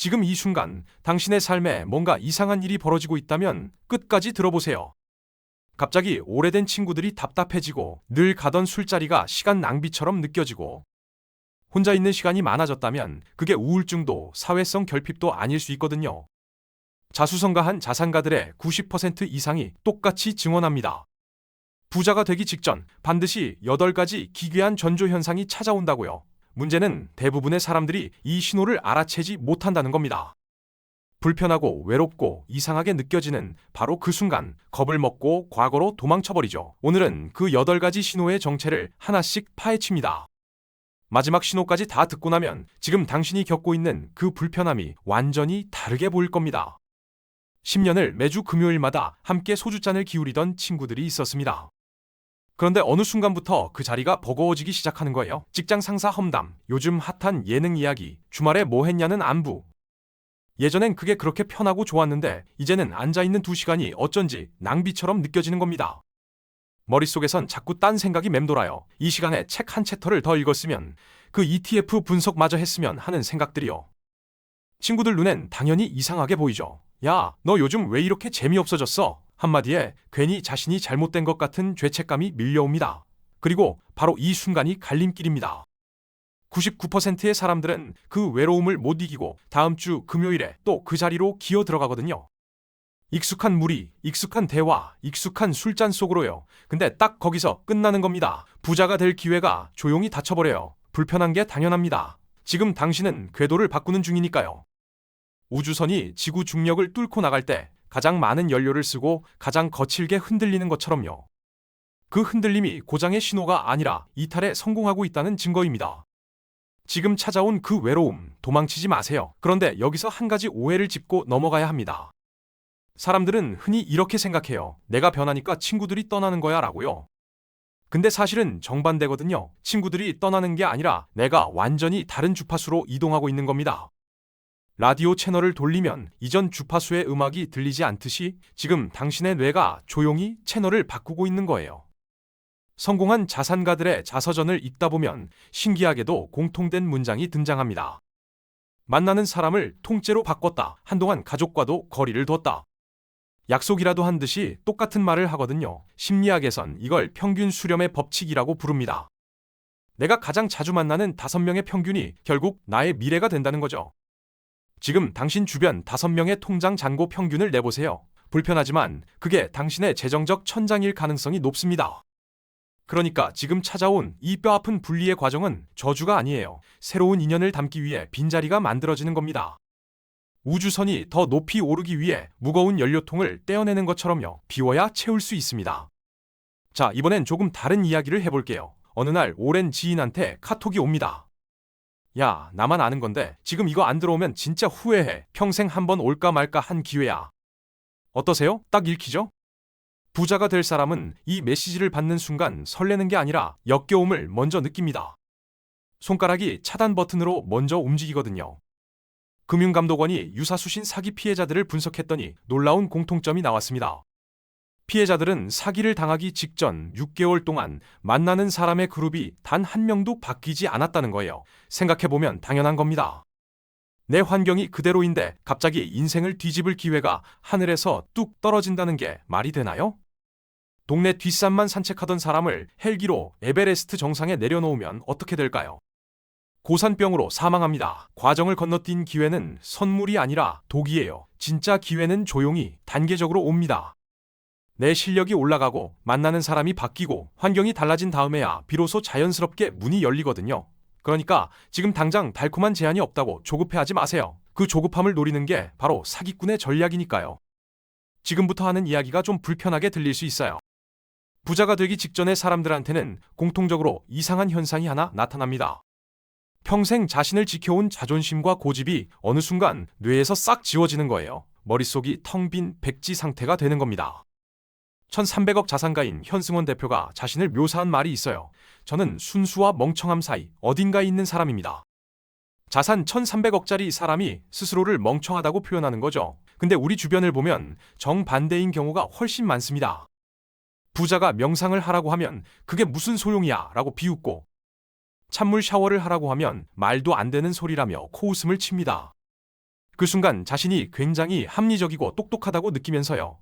지금 이 순간 당신의 삶에 뭔가 이상한 일이 벌어지고 있다면 끝까지 들어보세요. 갑자기 오래된 친구들이 답답해지고 늘 가던 술자리가 시간 낭비처럼 느껴지고 혼자 있는 시간이 많아졌다면 그게 우울증도 사회성 결핍도 아닐 수 있거든요. 자수성가한 자산가들의 90% 이상이 똑같이 증언합니다. 부자가 되기 직전 반드시 8가지 기괴한 전조 현상이 찾아온다고요. 문제는 대부분의 사람들이 이 신호를 알아채지 못한다는 겁니다. 불편하고 외롭고 이상하게 느껴지는 바로 그 순간 겁을 먹고 과거로 도망쳐버리죠. 오늘은 그 8가지 신호의 정체를 하나씩 파헤칩니다. 마지막 신호까지 다 듣고 나면 지금 당신이 겪고 있는 그 불편함이 완전히 다르게 보일 겁니다. 10년을 매주 금요일마다 함께 소주잔을 기울이던 친구들이 있었습니다. 그런데 어느 순간부터 그 자리가 버거워지기 시작하는 거예요. 직장 상사 험담, 요즘 핫한 예능 이야기, 주말에 뭐 했냐는 안부. 예전엔 그게 그렇게 편하고 좋았는데 이제는 앉아있는 2시간이 어쩐지 낭비처럼 느껴지는 겁니다. 머릿속에선 자꾸 딴 생각이 맴돌아요. 이 시간에 책 한 챕터를 더 읽었으면, 그 ETF 분석마저 했으면 하는 생각들이요. 친구들 눈엔 당연히 이상하게 보이죠. 야, 너 요즘 왜 이렇게 재미없어졌어? 한마디에 괜히 자신이 잘못된 것 같은 죄책감이 밀려옵니다. 그리고 바로 이 순간이 갈림길입니다. 99%의 사람들은 그 외로움을 못 이기고 다음 주 금요일에 또 그 자리로 기어 들어가거든요. 익숙한 무리, 익숙한 대화, 익숙한 술잔 속으로요. 근데 딱 거기서 끝나는 겁니다. 부자가 될 기회가 조용히 닫혀버려요. 불편한 게 당연합니다. 지금 당신은 궤도를 바꾸는 중이니까요. 우주선이 지구 중력을 뚫고 나갈 때 가장 많은 연료를 쓰고 가장 거칠게 흔들리는 것처럼요. 그 흔들림이 고장의 신호가 아니라 이탈에 성공하고 있다는 증거입니다. 지금 찾아온 그 외로움, 도망치지 마세요. 그런데 여기서 한 가지 오해를 짚고 넘어가야 합니다. 사람들은 흔히 이렇게 생각해요. 내가 변하니까 친구들이 떠나는 거야 라고요. 근데 사실은 정반대거든요. 친구들이 떠나는 게 아니라 내가 완전히 다른 주파수로 이동하고 있는 겁니다. 라디오 채널을 돌리면 이전 주파수의 음악이 들리지 않듯이 지금 당신의 뇌가 조용히 채널을 바꾸고 있는 거예요. 성공한 자산가들의 자서전을 읽다 보면 신기하게도 공통된 문장이 등장합니다. 만나는 사람을 통째로 바꿨다. 한동안 가족과도 거리를 뒀다. 약속이라도 한 듯이 똑같은 말을 하거든요. 심리학에선 이걸 평균 수렴의 법칙이라고 부릅니다. 내가 가장 자주 만나는 5명의 평균이 결국 나의 미래가 된다는 거죠. 지금 당신 주변 5명의 통장 잔고 평균을 내보세요. 불편하지만 그게 당신의 재정적 천장일 가능성이 높습니다. 그러니까 지금 찾아온 이 뼈아픈 분리의 과정은 저주가 아니에요. 새로운 인연을 담기 위해 빈자리가 만들어지는 겁니다. 우주선이 더 높이 오르기 위해 무거운 연료통을 떼어내는 것처럼요. 비워야 채울 수 있습니다. 자, 이번엔 조금 다른 이야기를 해볼게요. 어느 날 오랜 지인한테 카톡이 옵니다. 야, 나만 아는 건데 지금 이거 안 들어오면 진짜 후회해. 평생 한번 올까 말까 한 기회야. 어떠세요? 딱 읽히죠? 부자가 될 사람은 이 메시지를 받는 순간 설레는 게 아니라 역겨움을 먼저 느낍니다. 손가락이 차단 버튼으로 먼저 움직이거든요. 금융감독원이 유사수신 사기 피해자들을 분석했더니 놀라운 공통점이 나왔습니다. 피해자들은 사기를 당하기 직전 6개월 동안 만나는 사람의 그룹이 단 한 명도 바뀌지 않았다는 거예요. 생각해보면 당연한 겁니다. 내 환경이 그대로인데 갑자기 인생을 뒤집을 기회가 하늘에서 뚝 떨어진다는 게 말이 되나요? 동네 뒷산만 산책하던 사람을 헬기로 에베레스트 정상에 내려놓으면 어떻게 될까요? 고산병으로 사망합니다. 과정을 건너뛴 기회는 선물이 아니라 독이에요. 진짜 기회는 조용히 단계적으로 옵니다. 내 실력이 올라가고 만나는 사람이 바뀌고 환경이 달라진 다음에야 비로소 자연스럽게 문이 열리거든요. 그러니까 지금 당장 달콤한 제안이 없다고 조급해하지 마세요. 그 조급함을 노리는 게 바로 사기꾼의 전략이니까요. 지금부터 하는 이야기가 좀 불편하게 들릴 수 있어요. 부자가 되기 직전의 사람들한테는 공통적으로 이상한 현상이 하나 나타납니다. 평생 자신을 지켜온 자존심과 고집이 어느 순간 뇌에서 싹 지워지는 거예요. 머릿속이 텅 빈 백지 상태가 되는 겁니다. 1300억 자산가인 현승원 대표가 자신을 묘사한 말이 있어요. 저는 순수와 멍청함 사이 어딘가에 있는 사람입니다. 자산 1300억짜리 사람이 스스로를 멍청하다고 표현하는 거죠. 근데 우리 주변을 보면 정반대인 경우가 훨씬 많습니다. 부자가 명상을 하라고 하면 그게 무슨 소용이야 라고 비웃고, 찬물 샤워를 하라고 하면 말도 안 되는 소리라며 코웃음을 칩니다. 그 순간 자신이 굉장히 합리적이고 똑똑하다고 느끼면서요.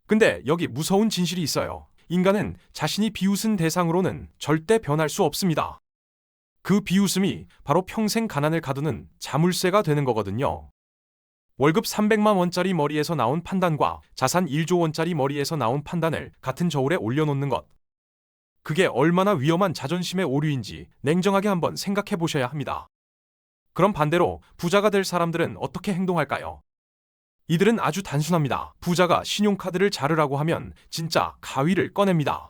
근데 여기 무서운 진실이 있어요. 인간은 자신이 비웃은 대상으로는 절대 변할 수 없습니다. 그 비웃음이 바로 평생 가난을 가두는 자물쇠가 되는 거거든요. 월급 300만 원짜리 머리에서 나온 판단과 자산 1조 원짜리 머리에서 나온 판단을 같은 저울에 올려놓는 것. 그게 얼마나 위험한 자존심의 오류인지 냉정하게 한번 생각해 보셔야 합니다. 그럼 반대로 부자가 될 사람들은 어떻게 행동할까요? 이들은 아주 단순합니다. 부자가 신용카드를 자르라고 하면 진짜 가위를 꺼냅니다.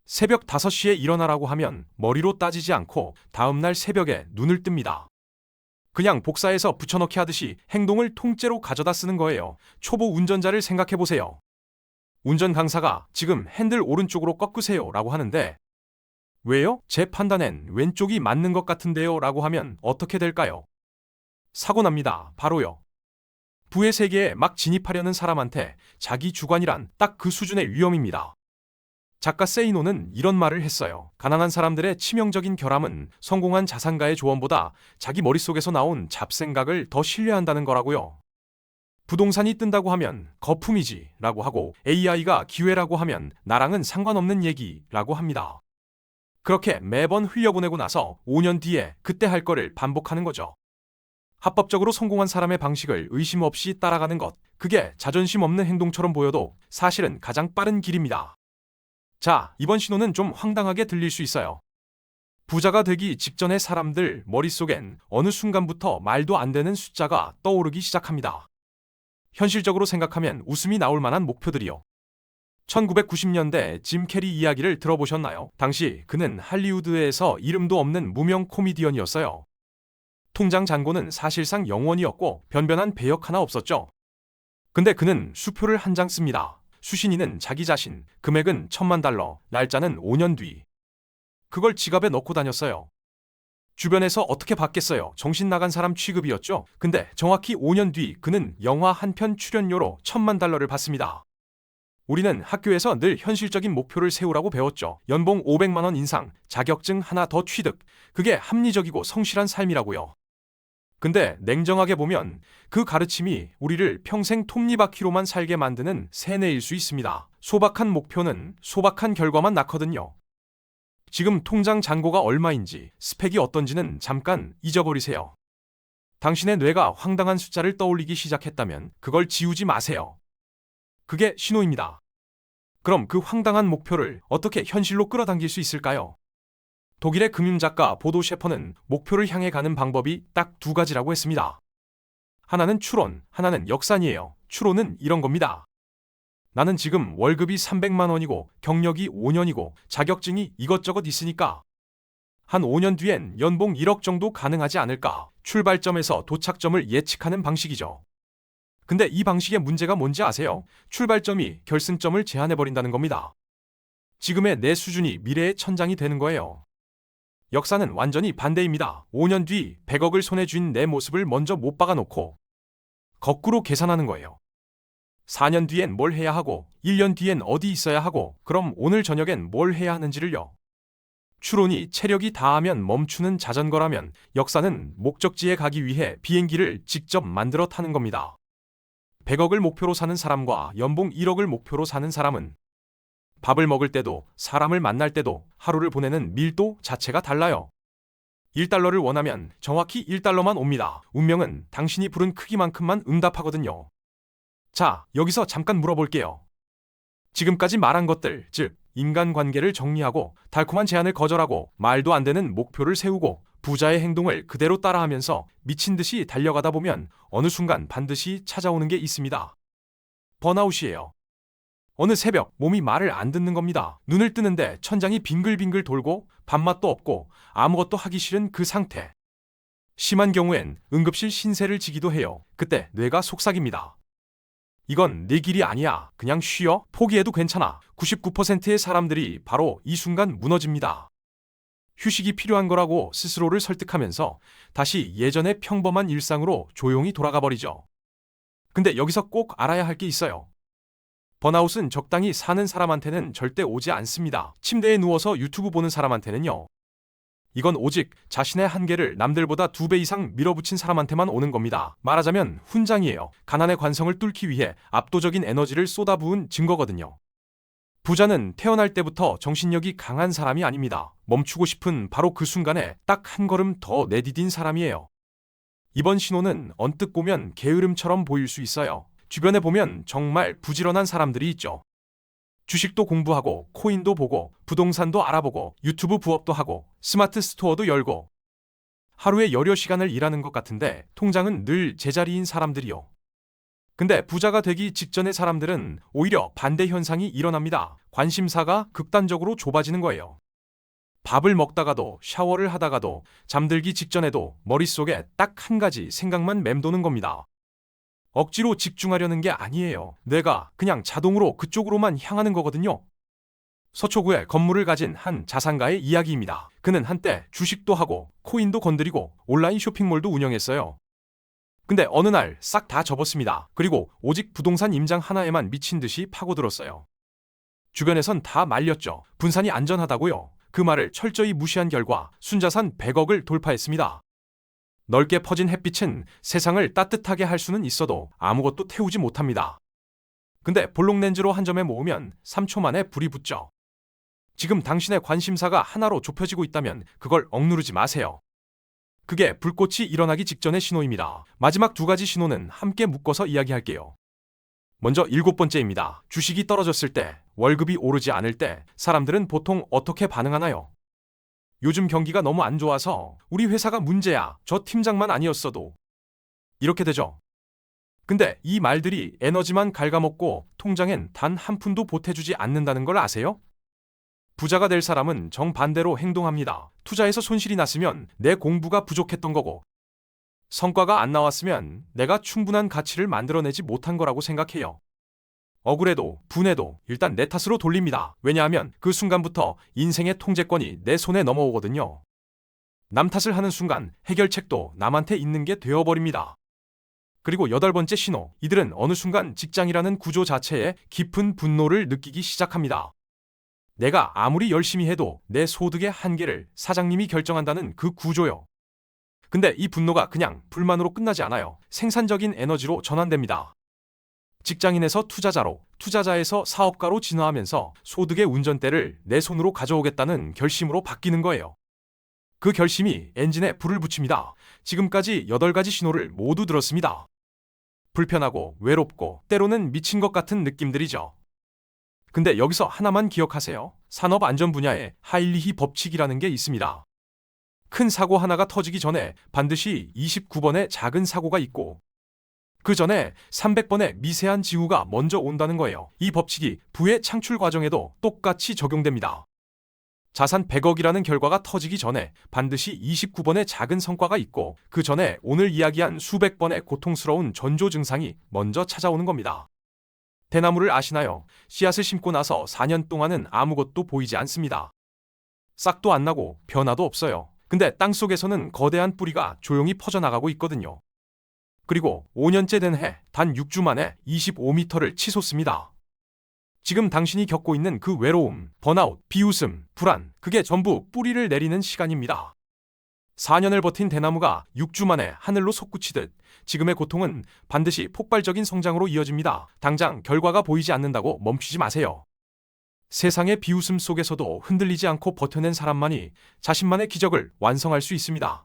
새벽 5시에 일어나라고 하면 머리로 따지지 않고 다음날 새벽에 눈을 뜹니다. 그냥 복사해서 붙여넣기 하듯이 행동을 통째로 가져다 쓰는 거예요. 초보 운전자를 생각해 보세요. 운전 강사가 지금 핸들 오른쪽으로 꺾으세요 라고 하는데 왜요? 제 판단엔 왼쪽이 맞는 것 같은데요 라고 하면 어떻게 될까요? 사고 납니다. 바로요. 부의 세계에 막 진입하려는 사람한테 자기 주관이란 딱 그 수준의 위험입니다. 작가 세이노는 이런 말을 했어요. 가난한 사람들의 치명적인 결함은 성공한 자산가의 조언보다 자기 머릿속에서 나온 잡생각을 더 신뢰한다는 거라고요. 부동산이 뜬다고 하면 거품이지 라고 하고 AI가 기회라고 하면 나랑은 상관없는 얘기 라고 합니다. 그렇게 매번 흘려보내고 나서 5년 뒤에 그때 할 거를 반복하는 거죠. 합법적으로 성공한 사람의 방식을 의심 없이 따라가는 것, 그게 자존심 없는 행동처럼 보여도 사실은 가장 빠른 길입니다. 자, 이번 신호는 좀 황당하게 들릴 수 있어요. 부자가 되기 직전의 사람들 머릿속엔 어느 순간부터 말도 안 되는 숫자가 떠오르기 시작합니다. 현실적으로 생각하면 웃음이 나올 만한 목표들이요. 1990년대 짐 캐리 이야기를 들어보셨나요? 당시 그는 할리우드에서 이름도 없는 무명 코미디언이었어요. 통장 잔고는 사실상 0원이었고 변변한 배역 하나 없었죠. 근데 그는 수표를 한 장 씁니다. 수신인은 자기 자신, 금액은 $10,000, 날짜는 5년 뒤. 그걸 지갑에 넣고 다녔어요. 주변에서 어떻게 봤겠어요? 정신 나간 사람 취급이었죠. 근데 정확히 5년 뒤 그는 영화 한 편 출연료로 $10,000를 받습니다. 우리는 학교에서 늘 현실적인 목표를 세우라고 배웠죠. 연봉 500만 원 인상, 자격증 하나 더 취득. 그게 합리적이고 성실한 삶이라고요. 근데 냉정하게 보면 그 가르침이 우리를 평생 톱니바퀴로만 살게 만드는 세뇌일 수 있습니다. 소박한 목표는 소박한 결과만 낳거든요. 지금 통장 잔고가 얼마인지, 스펙이 어떤지는 잠깐 잊어버리세요. 당신의 뇌가 황당한 숫자를 떠올리기 시작했다면 그걸 지우지 마세요. 그게 신호입니다. 그럼 그 황당한 목표를 어떻게 현실로 끌어당길 수 있을까요? 독일의 금융작가 보도 셰퍼는 목표를 향해 가는 방법이 딱 두 가지라고 했습니다. 하나는 추론, 하나는 역산이에요. 추론은 이런 겁니다. 나는 지금 월급이 300만 원이고 경력이 5년이고 자격증이 이것저것 있으니까 한 5년 뒤엔 연봉 1억 정도 가능하지 않을까? 출발점에서 도착점을 예측하는 방식이죠. 근데 이 방식의 문제가 뭔지 아세요? 출발점이 결승점을 제한해버린다는 겁니다. 지금의 내 수준이 미래의 천장이 되는 거예요. 역사는 완전히 반대입니다. 5년 뒤 100억을 손에 쥔 내 모습을 먼저 못 박아놓고 거꾸로 계산하는 거예요. 4년 뒤엔 뭘 해야 하고 1년 뒤엔 어디 있어야 하고 그럼 오늘 저녁엔 뭘 해야 하는지를요. 추론이 체력이 다하면 멈추는 자전거라면 역사는 목적지에 가기 위해 비행기를 직접 만들어 타는 겁니다. 100억을 목표로 사는 사람과 연봉 1억을 목표로 사는 사람은 밥을 먹을 때도 사람을 만날 때도 하루를 보내는 밀도 자체가 달라요. 1달러를 원하면 정확히 1달러만 옵니다. 운명은 당신이 부른 크기만큼만 응답하거든요. 자, 여기서 잠깐 물어볼게요. 지금까지 말한 것들, 즉 인간관계를 정리하고 달콤한 제안을 거절하고 말도 안 되는 목표를 세우고 부자의 행동을 그대로 따라하면서 미친 듯이 달려가다 보면 어느 순간 반드시 찾아오는 게 있습니다. 번아웃이에요. 어느 새벽 몸이 말을 안 듣는 겁니다. 눈을 뜨는데 천장이 빙글빙글 돌고 밥맛도 없고 아무것도 하기 싫은 그 상태. 심한 경우엔 응급실 신세를 지기도 해요. 그때 뇌가 속삭입니다. 이건 네 길이 아니야. 그냥 쉬어. 포기해도 괜찮아. 99%의 사람들이 바로 이 순간 무너집니다. 휴식이 필요한 거라고 스스로를 설득하면서 다시 예전의 평범한 일상으로 조용히 돌아가 버리죠. 근데 여기서 꼭 알아야 할 게 있어요. 번아웃은 적당히 사는 사람한테는 절대 오지 않습니다. 침대에 누워서 유튜브 보는 사람한테는요. 이건 오직 자신의 한계를 남들보다 2배 이상 밀어붙인 사람한테만 오는 겁니다. 말하자면 훈장이에요. 가난의 관성을 뚫기 위해 압도적인 에너지를 쏟아부은 증거거든요. 부자는 태어날 때부터 정신력이 강한 사람이 아닙니다. 멈추고 싶은 바로 그 순간에 딱 한 걸음 더 내디딘 사람이에요. 이번 신호는 언뜻 보면 게으름처럼 보일 수 있어요. 주변에 보면 정말 부지런한 사람들이 있죠. 주식도 공부하고 코인도 보고 부동산도 알아보고 유튜브 부업도 하고 스마트 스토어도 열고 하루에 여러 시간을 일하는 것 같은데 통장은 늘 제자리인 사람들이요. 근데 부자가 되기 직전의 사람들은 오히려 반대 현상이 일어납니다. 관심사가 극단적으로 좁아지는 거예요. 밥을 먹다가도 샤워를 하다가도 잠들기 직전에도 머릿속에 딱 한 가지 생각만 맴도는 겁니다. 억지로 집중하려는 게 아니에요. 뇌가 그냥 자동으로 그쪽으로만 향하는 거거든요. 서초구에 건물을 가진 한 자산가의 이야기입니다. 그는 한때 주식도 하고 코인도 건드리고 온라인 쇼핑몰도 운영했어요. 근데 어느 날 싹 다 접었습니다. 그리고 오직 부동산 임장 하나에만 미친 듯이 파고들었어요. 주변에선 다 말렸죠. 분산이 안전하다고요. 그 말을 철저히 무시한 결과 순자산 100억을 돌파했습니다. 넓게 퍼진 햇빛은 세상을 따뜻하게 할 수는 있어도 아무것도 태우지 못합니다. 근데 볼록렌즈로 한 점에 모으면 3초 만에 불이 붙죠. 지금 당신의 관심사가 하나로 좁혀지고 있다면 그걸 억누르지 마세요. 그게 불꽃이 일어나기 직전의 신호입니다. 마지막 2가지 신호는 함께 묶어서 이야기할게요. 먼저 7번째입니다. 주식이 떨어졌을 때, 월급이 오르지 않을 때 사람들은 보통 어떻게 반응하나요? 요즘 경기가 너무 안 좋아서 우리 회사가 문제야. 저 팀장만 아니었어도. 이렇게 되죠. 근데 이 말들이 에너지만 갉아먹고 통장엔 단 한 푼도 보태주지 않는다는 걸 아세요? 부자가 될 사람은 정반대로 행동합니다. 투자에서 손실이 났으면 내 공부가 부족했던 거고, 성과가 안 나왔으면 내가 충분한 가치를 만들어내지 못한 거라고 생각해요. 억울해도 분해도 일단 내 탓으로 돌립니다. 왜냐하면 그 순간부터 인생의 통제권이 내 손에 넘어오거든요. 남 탓을 하는 순간 해결책도 남한테 있는 게 되어버립니다. 그리고 8번째 신호, 이들은 어느 순간 직장이라는 구조 자체에 깊은 분노를 느끼기 시작합니다. 내가 아무리 열심히 해도 내 소득의 한계를 사장님이 결정한다는 그 구조요. 근데 이 분노가 그냥 불만으로 끝나지 않아요. 생산적인 에너지로 전환됩니다. 직장인에서 투자자로, 투자자에서 사업가로 진화하면서 소득의 운전대를 내 손으로 가져오겠다는 결심으로 바뀌는 거예요. 그 결심이 엔진에 불을 붙입니다. 지금까지 8가지 신호를 모두 들었습니다. 불편하고 외롭고 때로는 미친 것 같은 느낌들이죠. 근데 여기서 하나만 기억하세요. 산업안전 분야에 하일리히 법칙이라는 게 있습니다. 큰 사고 하나가 터지기 전에 반드시 29번의 작은 사고가 있고 그 전에 300번의 미세한 징후가 먼저 온다는 거예요. 이 법칙이 부의 창출 과정에도 똑같이 적용됩니다. 자산 100억이라는 결과가 터지기 전에 반드시 29번의 작은 성과가 있고 그 전에 오늘 이야기한 수백 번의 고통스러운 전조 증상이 먼저 찾아오는 겁니다. 대나무를 아시나요? 씨앗을 심고 나서 4년 동안은 아무것도 보이지 않습니다. 싹도 안 나고 변화도 없어요. 근데 땅속에서는 거대한 뿌리가 조용히 퍼져나가고 있거든요. 그리고 5년째 된 해, 단 6주 만에 25m를 치솟습니다. 지금 당신이 겪고 있는 그 외로움, 번아웃, 비웃음, 불안, 그게 전부 뿌리를 내리는 시간입니다. 4년을 버틴 대나무가 6주 만에 하늘로 솟구치듯 지금의 고통은 반드시 폭발적인 성장으로 이어집니다. 당장 결과가 보이지 않는다고 멈추지 마세요. 세상의 비웃음 속에서도 흔들리지 않고 버텨낸 사람만이 자신만의 기적을 완성할 수 있습니다.